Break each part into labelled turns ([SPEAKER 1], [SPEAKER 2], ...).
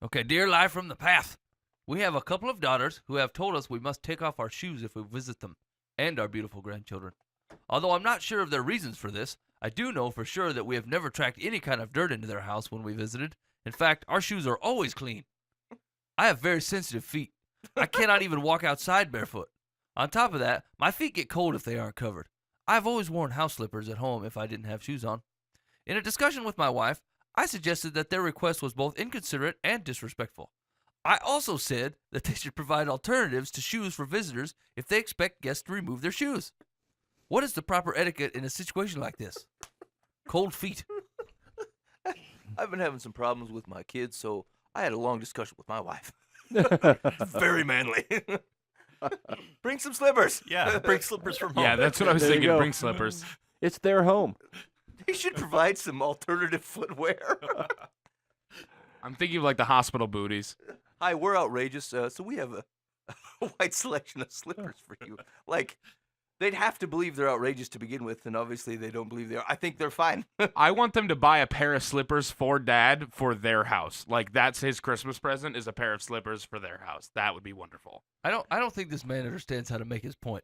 [SPEAKER 1] Okay, dear live from the path. We have a couple of daughters who have told us we must take off our shoes if we visit them, and our beautiful grandchildren. Although I'm not sure of their reasons for this, I do know for sure that we have never tracked any kind of dirt into their house when we visited. In fact, our shoes are always clean. I have very sensitive feet. I cannot even walk outside barefoot. On top of that, my feet get cold if they aren't covered. I've always worn house slippers at home if I didn't have shoes on. In a discussion with my wife, I suggested that their request was both inconsiderate and disrespectful. I also said that they should provide alternatives to shoes for visitors if they expect guests to remove their shoes. What is the proper etiquette in a situation like this? Cold feet.
[SPEAKER 2] I've been having some problems with my kids, so I had a long discussion with my wife. Very manly. Bring some slippers.
[SPEAKER 3] Yeah, bring slippers from home.
[SPEAKER 4] Yeah, that's what I was
[SPEAKER 5] There you
[SPEAKER 4] thinking.
[SPEAKER 5] go.
[SPEAKER 4] Bring slippers.
[SPEAKER 5] It's their home.
[SPEAKER 2] They should provide some alternative footwear.
[SPEAKER 4] I'm thinking of like the hospital booties.
[SPEAKER 2] Hi, we're outrageous, so we have a wide selection of slippers for you. Like, they'd have to believe they're outrageous to begin with, and obviously they don't believe they are. I think they're fine.
[SPEAKER 4] I want them to buy a pair of slippers for Dad for their house. Like that's his Christmas present is a pair of slippers for their house. That would be wonderful.
[SPEAKER 1] I don't think this man understands how to make his point.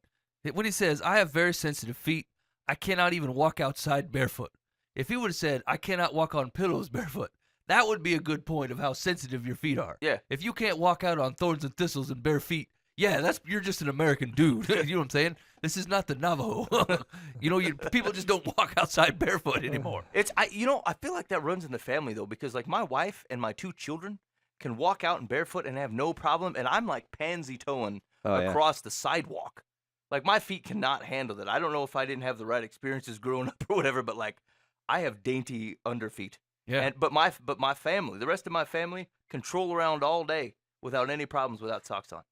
[SPEAKER 1] When he says, I have very sensitive feet, I cannot even walk outside barefoot. If he would have said, I cannot walk on pillows barefoot, that would be a good point of how sensitive your feet are.
[SPEAKER 2] Yeah.
[SPEAKER 1] If you can't walk out on thorns and thistles and bare feet, yeah, you're just an American dude. You know what I'm saying? This is not the Navajo. People just don't walk outside barefoot anymore.
[SPEAKER 2] I feel like that runs in the family, though, because, like, my wife and my two children can walk out in barefoot and have no problem, and I'm, like, pansy-toeing across the sidewalk. Like, my feet cannot handle that. I don't know if I didn't have the right experiences growing up or whatever, but, like, I have dainty underfeet.
[SPEAKER 1] Yeah.
[SPEAKER 2] But my family, the rest of my family, can troll around all day without any problems without socks on.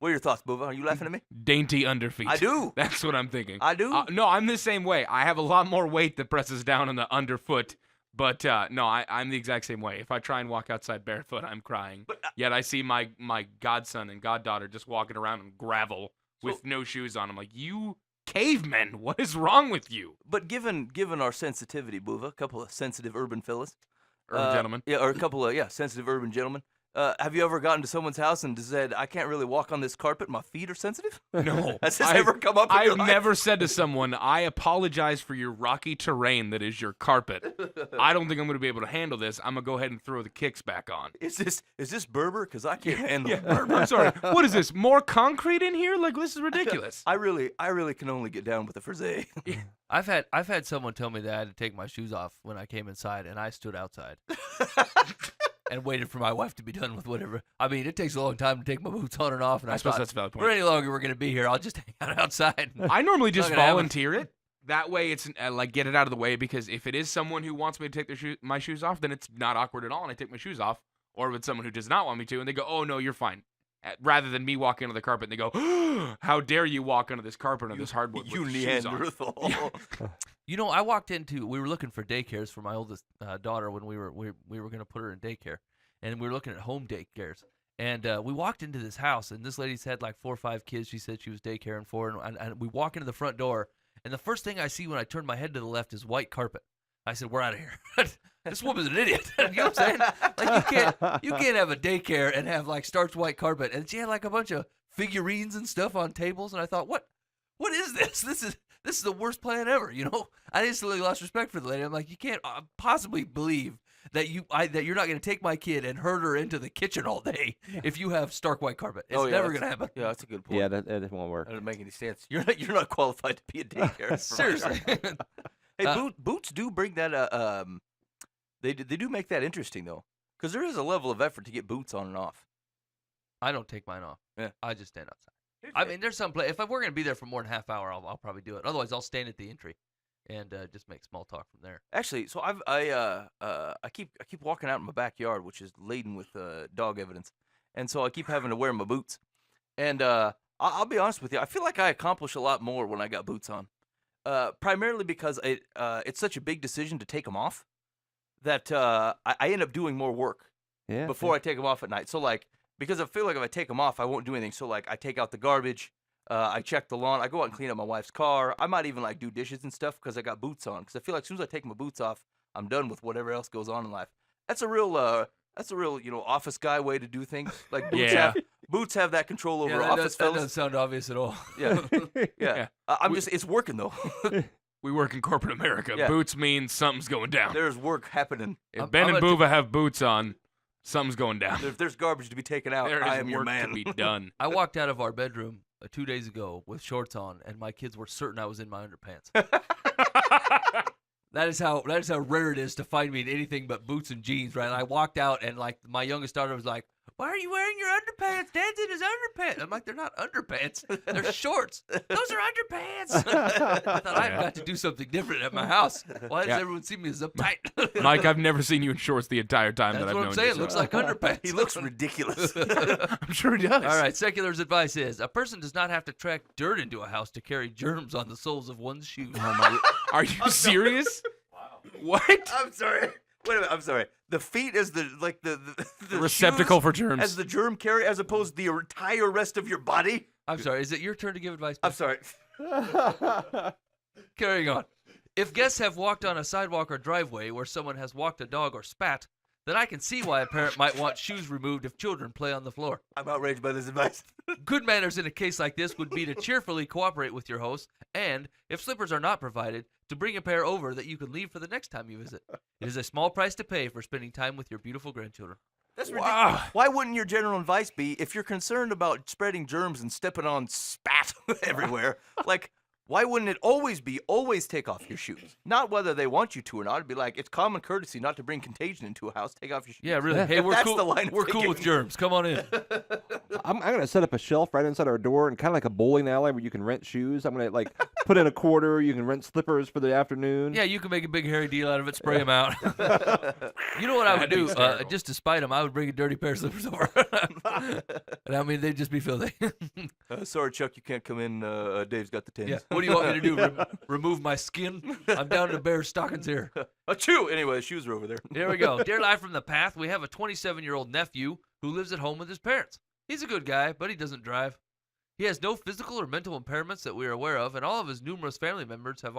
[SPEAKER 2] What are your thoughts, Bova? Are you laughing at me?
[SPEAKER 4] Dainty underfeet.
[SPEAKER 2] I do.
[SPEAKER 4] That's what I'm thinking.
[SPEAKER 2] I do.
[SPEAKER 4] No, I'm the same way. I have a lot more weight that presses down on the underfoot. But no, I'm the exact same way. If I try and walk outside barefoot, I'm crying.
[SPEAKER 2] But,
[SPEAKER 4] Yet I see my godson and goddaughter just walking around in gravel with no shoes on. I'm like, you cavemen, what is wrong with you?
[SPEAKER 2] But given our sensitivity, Bova, a couple of sensitive urban fellas.
[SPEAKER 4] Urban gentlemen.
[SPEAKER 2] Yeah, or a couple of, sensitive urban gentlemen. Have you ever gotten to someone's house and said, I can't really walk on this carpet, my feet are sensitive?
[SPEAKER 4] No.
[SPEAKER 2] Has this ever come up in your
[SPEAKER 4] I've
[SPEAKER 2] life?
[SPEAKER 4] never said to someone, I apologize for your rocky terrain that is your carpet. I don't think I'm going to be able to handle this. I'm going to go ahead and throw the kicks back on.
[SPEAKER 2] Is this Berber? Because I can't handle Berber.
[SPEAKER 4] I'm sorry. What is this? More concrete in here? Like, this is ridiculous.
[SPEAKER 2] I really can only get down with the frisee.
[SPEAKER 1] I've had someone tell me that I had to take my shoes off when I came inside, and I stood outside and waited for my wife to be done with whatever. I mean, it takes a long time to take my boots on and off, and I
[SPEAKER 4] suppose
[SPEAKER 1] thought,
[SPEAKER 4] that's a valid point.
[SPEAKER 1] for any longer we're going to be here, I'll just hang out outside.
[SPEAKER 4] I normally just
[SPEAKER 1] Not gonna happen.
[SPEAKER 4] volunteer it. That way, it's like get it out of the way. Because if it is someone who wants me to take my shoes off, then it's not awkward at all, and I take my shoes off. Or if it's someone who does not want me to, and they go, "Oh no, you're fine," rather than me walking onto the carpet and they go, "How dare you walk onto this carpet on this hardwood with
[SPEAKER 2] You
[SPEAKER 4] your shoes on?"
[SPEAKER 2] Neanderthal.
[SPEAKER 1] You know, we were looking for daycares for my oldest daughter when we were going to put her in daycare, and we were looking at home daycares. And we walked into this house, and this lady's had like 4 or 5 kids. She said she was daycaring for, and we walk into the front door, and the first thing I see when I turn my head to the left is white carpet. I said, "We're out of here." This woman's an idiot. You know what I'm saying? Like you can't have a daycare and have like starched white carpet. And she had like a bunch of figurines and stuff on tables, and I thought, what is this? This is the worst plan ever. You know, I instantly lost respect for the lady. I'm like, you can't possibly believe that you're not going to take my kid and herd her into the kitchen all day if you have stark white carpet. It's never going to happen.
[SPEAKER 2] Yeah, that's a good point.
[SPEAKER 5] Yeah, that won't work.
[SPEAKER 2] That doesn't make any sense. You're not qualified to be a daycare.
[SPEAKER 1] Seriously.
[SPEAKER 2] Hey, Boots do bring that. They do make that interesting though, because there is a level of effort to get boots on and off.
[SPEAKER 1] I don't take mine off.
[SPEAKER 2] Yeah.
[SPEAKER 1] I just stand outside. I mean, there's some place. If we're going to be there for more than half hour, I'll probably do it. Otherwise, I'll stand at the entry and just make small talk from there.
[SPEAKER 2] Actually, so I keep walking out in my backyard, which is laden with dog evidence, and so I keep having to wear my boots. And I'll be honest with you, I feel like I accomplish a lot more when I got boots on. Primarily because it's such a big decision to take them off that I end up doing more work before I take them off at night. So like, because I feel like if I take them off, I won't do anything. So like, I take out the garbage, I check the lawn, I go out and clean up my wife's car. I might even like do dishes and stuff because I got boots on. Because I feel like as soon as I take my boots off, I'm done with whatever else goes on in life. That's a real That's a real, office guy way to do things. Like
[SPEAKER 4] Yeah.
[SPEAKER 2] Boots have that control over
[SPEAKER 1] that
[SPEAKER 2] office
[SPEAKER 1] that
[SPEAKER 2] fellas.
[SPEAKER 1] doesn't sound obvious at all.
[SPEAKER 2] Yeah. Yeah.
[SPEAKER 4] Yeah.
[SPEAKER 2] It's working though.
[SPEAKER 4] We work in corporate America.
[SPEAKER 2] Yeah.
[SPEAKER 4] Boots means something's going down.
[SPEAKER 2] There's work happening.
[SPEAKER 4] If Ben
[SPEAKER 1] I'm
[SPEAKER 4] and
[SPEAKER 1] gonna
[SPEAKER 4] Boova have boots on, something's going down.
[SPEAKER 2] If there's garbage to be taken out,
[SPEAKER 4] There is
[SPEAKER 2] I am your
[SPEAKER 4] work
[SPEAKER 2] man.
[SPEAKER 4] to be done.
[SPEAKER 1] I walked out of our bedroom 2 days ago with shorts on, and my kids were certain I was in my underpants. That is how rare it is to find me in anything but boots and jeans, right? And I walked out, and like my youngest daughter was like, "Why are you wearing your underpants? Dad's in his underpants." I'm like, "They're not underpants. They're shorts. Those are underpants." I thought I've got to do something different at my house. Why does
[SPEAKER 4] Yeah.
[SPEAKER 1] everyone see me as uptight?
[SPEAKER 4] Mike, I've never seen you in shorts the entire time
[SPEAKER 1] That's
[SPEAKER 4] that I've
[SPEAKER 1] what
[SPEAKER 4] known
[SPEAKER 1] I'm saying.
[SPEAKER 4] you.
[SPEAKER 1] Looks like underpants.
[SPEAKER 2] He looks ridiculous.
[SPEAKER 4] I'm sure he does.
[SPEAKER 1] All right, Secular's advice is a person does not have to track dirt into a house to carry germs on the soles of one's shoes.
[SPEAKER 4] Are you serious? What?
[SPEAKER 2] I'm sorry. Wait a minute. I'm sorry. The feet is the
[SPEAKER 4] Receptacle
[SPEAKER 2] shoes
[SPEAKER 4] for germs.
[SPEAKER 2] as the germ carrier, as opposed to the entire rest of your body.
[SPEAKER 1] I'm sorry. Is it your turn to give advice?
[SPEAKER 2] I'm sorry.
[SPEAKER 1] Carrying on. If guests have walked on a sidewalk or driveway where someone has walked a dog or spat, then I can see why a parent might want shoes removed if children play on the floor.
[SPEAKER 2] I'm outraged by this advice.
[SPEAKER 1] Good manners in a case like this would be to cheerfully cooperate with your host, and, if slippers are not provided, to bring a pair over that you can leave for the next time you visit. It is a small price to pay for spending time with your beautiful grandchildren.
[SPEAKER 2] That's ridiculous. Why wouldn't your general advice be, if you're concerned about spreading germs and stepping on spat everywhere, like, why wouldn't it always take off your shoes? Not whether they want you to or not. It'd be like, it's common courtesy not to bring contagion into a house. Take off your shoes.
[SPEAKER 1] Yeah, really.
[SPEAKER 3] Yeah.
[SPEAKER 1] Hey,
[SPEAKER 2] If
[SPEAKER 1] we're
[SPEAKER 2] that's
[SPEAKER 1] cool.
[SPEAKER 2] the line of
[SPEAKER 1] We're cool with
[SPEAKER 2] thinking.
[SPEAKER 1] germs. Come on in.
[SPEAKER 3] I'm gonna set up a shelf right inside our door, and kind of like a bowling alley where you can rent shoes. I'm gonna like put in a quarter. You can rent slippers for the afternoon.
[SPEAKER 1] Yeah, you can make a big hairy deal out of it. Spray them out. You know what I would
[SPEAKER 4] That'd be
[SPEAKER 1] do?
[SPEAKER 4] hysterical.
[SPEAKER 1] Just to spite them, I would bring a dirty pair of slippers over. And I mean, they'd just be filthy.
[SPEAKER 2] Sorry, Chuck, you can't come in. Dave's got the tins.
[SPEAKER 1] Yeah. What do you want me to do? Remove my skin? I'm down to bare stockings here.
[SPEAKER 2] Achoo! Anyway, the shoes are over there.
[SPEAKER 1] Here we go. Dear Live from the Path, we have a 27-year-old nephew who lives at home with his parents. He's a good guy, but he doesn't drive. He has no physical or mental impairments that we are aware of, and all of his numerous family members have